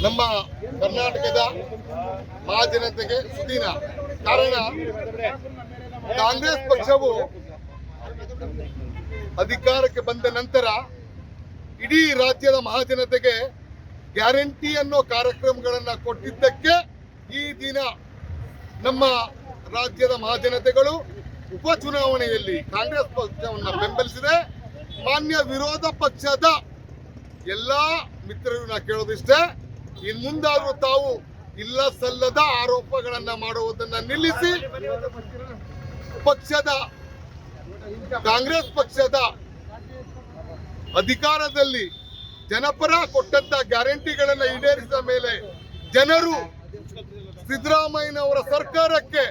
ನಮ್ಮ ಕರ್ನಾಟಕದ ಮಹಾಜನತೆಗೆ ಸುದೀನ. ಕಾರಣ ಕಾಂಗ್ರೆಸ್ ಪಕ್ಷವು ಅಧಿಕಾರಕ್ಕೆ ಬಂದ ನಂತರ ಇಡೀ ರಾಜ್ಯದ ಮಹಾಜನತೆಗೆ ಗ್ಯಾರಂಟಿ ಅನ್ನೋ ಕಾರ್ಯಕ್ರಮಗಳನ್ನು ಕೊಟ್ಟಿದ್ದಕ್ಕೆ ಈ ದಿನ ನಮ್ಮ ರಾಜ್ಯದ ಮಹಾಜನತೆಗಳು ಉಪಚುನಾವಣೆಯಲ್ಲಿ ಕಾಂಗ್ರೆಸ್ ಪಕ್ಷವನ್ನು ಬೆಂಬಲಿಸಿದೆ. ಮಾನ್ಯ ವಿರೋಧ ಪಕ್ಷದ ಎಲ್ಲಾ ಮಿತ್ರರನ್ನ ಕೇಳೋದಿಷ್ಟೇ, ಇನ್ ಮುಂದಾದ್ರೂ ತಾವು ಇಲ್ಲ ಸಲ್ಲದ ಆರೋಪಗಳನ್ನ ಮಾಡುವುದನ್ನ ನಿಲ್ಲಿಸಿ ಪಕ್ಷದ ಕಾಂಗ್ರೆಸ್ ಪಕ್ಷದ ಅಧಿಕಾರದಲ್ಲಿ ಜನಪರ ಕೊಟ್ಟಂತ ಗ್ಯಾರಂಟಿಗಳನ್ನ ಈಡೇರಿಸಿದ ಮೇಲೆ ಜನರು ಸಿದ್ದರಾಮಯ್ಯನವರ ಸರ್ಕಾರಕ್ಕೆ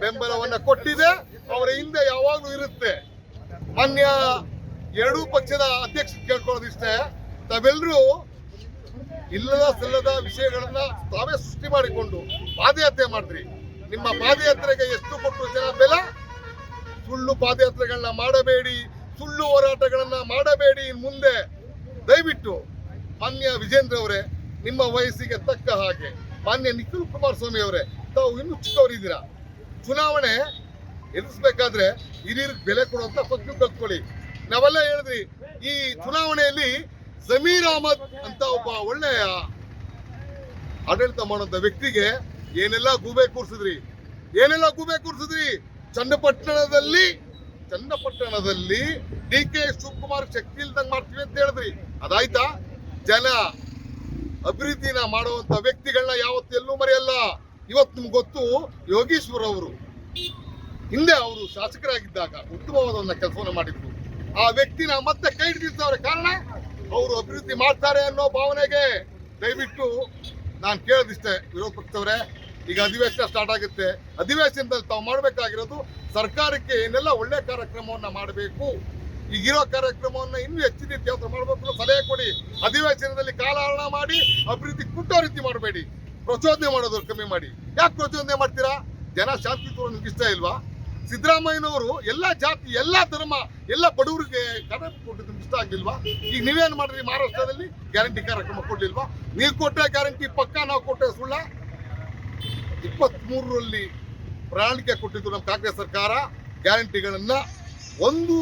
ಬೆಂಬಲವನ್ನ ಕೊಟ್ಟಿದೆ. ಅವರ ಹಿಂದೆ ಯಾವಾಗಲೂ ಇರುತ್ತೆ. ಮಾನ್ಯ ಎರಡೂ ಪಕ್ಷದ ಅಧ್ಯಕ್ಷ ಕೇಳ್ಕೊಳ್ಳೋದಿಷ್ಟೇ, ತಾವೆಲ್ಲರೂ ಇಲ್ಲದ ಸಲ್ಲದ ವಿಷಯಗಳನ್ನ ತಾವೇ ಸೃಷ್ಟಿ ಮಾಡಿಕೊಂಡು ಪಾದಯಾತ್ರೆ ಮಾಡಿದ್ರಿ. ನಿಮ್ಮ ಪಾದಯಾತ್ರೆಗೆ ಎಷ್ಟು ಕೊಟ್ಟರು ಜನ ಬೆಲೆ? ಸುಳ್ಳು ಪಾದಯಾತ್ರೆಗಳನ್ನ ಮಾಡಬೇಡಿ, ಸುಳ್ಳು ಹೋರಾಟಗಳನ್ನ ಮಾಡಬೇಡಿ. ಇನ್ ಮುಂದೆ ದಯವಿಟ್ಟು ಮಾನ್ಯ ವಿಜೇಂದ್ರ ಅವರೇ, ನಿಮ್ಮ ವಯಸ್ಸಿಗೆ ತಕ್ಕ ಹಾಗೆ, ಮಾನ್ಯ ನಿಖಿಲ್ ಕುಮಾರಸ್ವಾಮಿ ಅವರೇ, ತಾವು ಇನ್ನೂ ಚಿಕ್ಕವರಿದ್ದೀರಾ. ಚುನಾವಣೆ ಎದುರಿಸಬೇಕಾದ್ರೆ ಹಿರಿಯರಿಗೆ ಬೆಲೆ ಕೊಡುವಂತ ಪಕ್ಷ ಕಲ್ತ್ಕೊಳ್ಳಿ. ನಾವೆಲ್ಲ ಹೇಳಿದ್ರಿ, ಈ ಚುನಾವಣೆಯಲ್ಲಿ ಜಮೀರ್ ಅಹಮದ್ ಅಂತ ಒಬ್ಬ ಒಳ್ಳೆಯ ಆಡಳಿತ ಮಾಡುವಂತ ವ್ಯಕ್ತಿಗೆ ಏನೆಲ್ಲ ಗೂಬೆ ಕೂರಿಸಿದ್ರಿ. ಚನ್ನಪಟ್ಟಣದಲ್ಲಿ ಡಿ ಕೆ ಶಿವಕುಮಾರ್ ಶಕ್ತಿ ಇಲ್ದಂಗ್ ಮಾಡ್ತೀವಿ ಅಂತ ಹೇಳಿದ್ರಿ. ಅದಾಯ್ತಾ? ಜನ ಅಭಿವೃದ್ಧಿನ ಮಾಡುವಂತ ವ್ಯಕ್ತಿಗಳನ್ನ ಯಾವತ್ತು ಎಲ್ಲೂ ಮರೆಯಲ್ಲ. ಇವತ್ತು ನಿಮ್ಗೆ ಗೊತ್ತು, ಯೋಗೀಶ್ವರ್ ಅವರು ಹಿಂದೆ ಅವರು ಶಾಸಕರಾಗಿದ್ದಾಗ ಉತ್ತಮವಾದ ಕೆಲಸವನ್ನು ಮಾಡಿದ್ರು. ಆ ವ್ಯಕ್ತಿನ ಮತ್ತೆ ಕೈ ಹಿಡಿದಿದ್ದಾರೆ. ಕಾರಣ ಅವರು ಅಭಿವೃದ್ಧಿ ಮಾಡ್ತಾರೆ ಅನ್ನೋ ಭಾವನೆಗೆ. ದಯವಿಟ್ಟು ನಾನು ಕೇಳೋದಿಷ್ಟೇ, ವಿರೋಧ ಪಕ್ಷದವರೇ, ಈಗ ಅಧಿವೇಶನ ಸ್ಟಾರ್ಟ್ ಆಗುತ್ತೆ. ಅಧಿವೇಶನದಲ್ಲಿ ತಾವು ಮಾಡಬೇಕಾಗಿರೋದು ಸರ್ಕಾರಕ್ಕೆ ಏನೆಲ್ಲ ಒಳ್ಳೆ ಕಾರ್ಯಕ್ರಮವನ್ನ ಮಾಡಬೇಕು, ಈಗಿರೋ ಕಾರ್ಯಕ್ರಮವನ್ನ ಇನ್ನೂ ಹೆಚ್ಚಿನ ರೀತಿಯಾದ ಮಾಡಬೇಕು ಸಲಹೆ ಕೊಡಿ. ಅಧಿವೇಶನದಲ್ಲಿ ಕಾಲಹರಣ ಮಾಡಿ ಅಭಿವೃದ್ಧಿ ಕುಟ್ಟೋ ರೀತಿ ಮಾಡಬೇಡಿ. ಪ್ರಚೋದನೆ ಮಾಡೋದು ಕಮ್ಮಿ ಮಾಡಿ. ಯಾಕೆ ಪ್ರಚೋದನೆ ಮಾಡ್ತೀರಾ? ಜನ ಶಾಂತಿ ತೋರು ನಿಮ್ಗೆ ಇಷ್ಟ ಇಲ್ವಾ? ಸಿದ್ದರಾಮಯ್ಯನವರು ಎಲ್ಲ ಜಾತಿ, ಎಲ್ಲ ಧರ್ಮ, ಎಲ್ಲ ಬಡವರಿಗೆ ಕಾರ್ಯಕ್ರಮ ಕೊಟ್ಟಿದ್ದು ನಿಮ್ಗೆ ಇಷ್ಟ ಆಗಿಲ್ವಾ? ಈಗ ನೀವೇನು ಮಾಡಿದ್ರಿ? ಮಹಾರಾಷ್ಟ್ರದಲ್ಲಿ ಗ್ಯಾರಂಟಿ ಕಾರ್ಯಕ್ರಮ ಕೊಡ್ಲಿಲ್ವಾ? ನೀವು ಕೊಟ್ಟರೆ ಗ್ಯಾರಂಟಿ ಪಕ್ಕ, ನಾವು ಕೊಟ್ಟರೆ ಸುಳ್ಳ? 23ರಲ್ಲಿ ಪ್ರಣಾಳಿಕೆ ಕೊಟ್ಟಿದ್ದು ನಮ್ಮ ಕಾಂಗ್ರೆಸ್ ಸರ್ಕಾರ. ಗ್ಯಾರಂಟಿಗಳನ್ನ ಒಂದು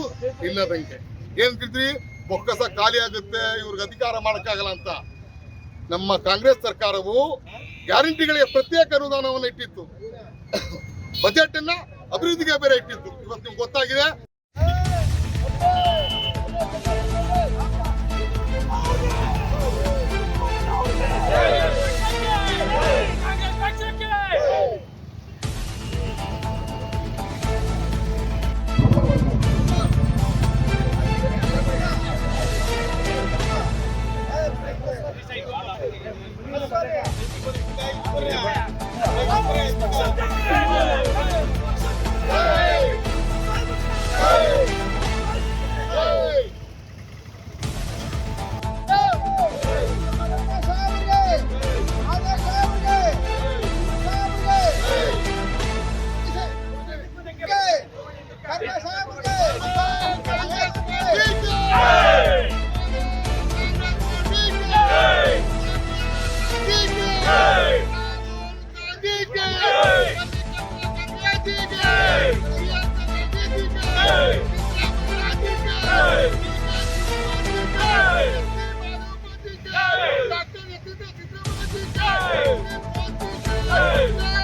ಇಲ್ಲದಂಗೆ ಏನ್ತಿದ್ರಿ, ಬೊಕ್ಕಸ ಖಾಲಿ ಆಗುತ್ತೆ, ಇವ್ರಿಗೆ ಅಧಿಕಾರ ಮಾಡಕ್ಕಾಗಲ್ಲ ಅಂತ. ನಮ್ಮ ಕಾಂಗ್ರೆಸ್ ಸರ್ಕಾರವು ಗ್ಯಾರಂಟಿಗಳಿಗೆ ಪ್ರತ್ಯೇಕ ಅನುದಾನವನ್ನು ಇಟ್ಟಿತ್ತು, ಬಜೆಟ್ ಅನ್ನ ಅಭಿವೃದ್ಧಿಗೆ ಬೇರೆ ಇಟ್ಟಿತ್ತು. ಇವತ್ತು ನಿಮ್ಗೆ ಗೊತ್ತಾಗಿದೆ. Hey!